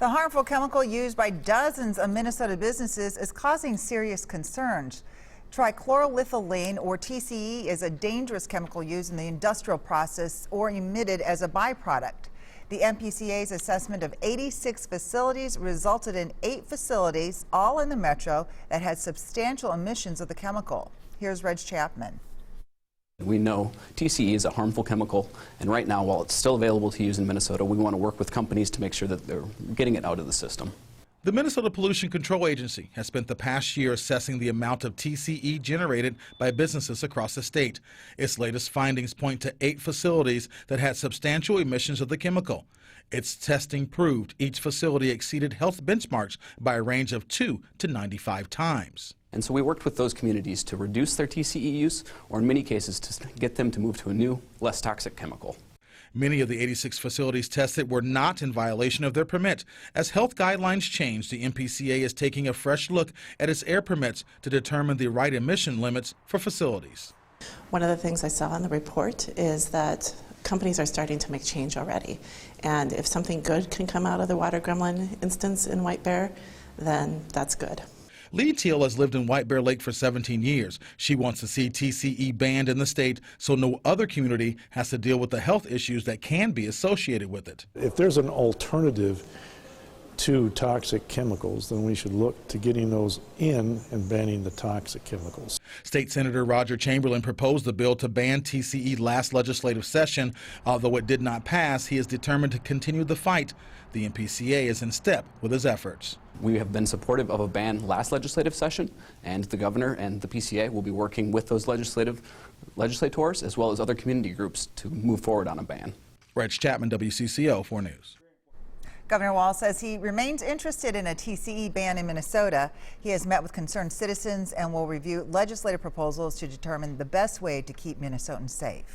The harmful chemical used by dozens of Minnesota businesses is causing serious concerns. Trichloroethylene, or TCE, is a dangerous chemical used in the industrial process or emitted as a byproduct. The MPCA's assessment of 86 facilities resulted in 8 facilities, all in the metro, that had substantial emissions of the chemical. Here's Reg Chapman. We know TCE is a harmful chemical, and right now, while it's still available to use in Minnesota, we want to work with companies to make sure that they're getting it out of the system. The Minnesota Pollution Control Agency has spent the past year assessing the amount of TCE generated by businesses across the state. Its latest findings point to 8 facilities that had substantial emissions of the chemical. Its testing proved each facility exceeded health benchmarks by a range of 2 to 95 times. And so we worked with those communities to reduce their TCE use, or in many cases to get them to move to a new, less toxic chemical. Many of the 86 facilities tested were not in violation of their permit. As health guidelines change, the MPCA is taking a fresh look at its air permits to determine the right emission limits for facilities. One of the things I saw in the report is that companies are starting to make change already. And if something good can come out of the water gremlin instance in White Bear, then that's good. Lee Teal has lived in White Bear Lake for 17 years. She wants to see TCE banned in the state so no other community has to deal with the health issues that can be associated with it. If there's an alternative to toxic chemicals, then we should look to getting those in and banning the toxic chemicals. State Senator Roger Chamberlain proposed the bill to ban TCE last legislative session. Although it did not pass, he is determined to continue the fight. The MPCA is in step with his efforts. We have been supportive of a ban last legislative session, and the governor and the PCA will be working with those legislators as well as other community groups to move forward on a ban. Reg Chapman, WCCO 4 News. Governor Walz says he remains interested in a TCE ban in Minnesota. He has met with concerned citizens and will review legislative proposals to determine the best way to keep Minnesotans safe.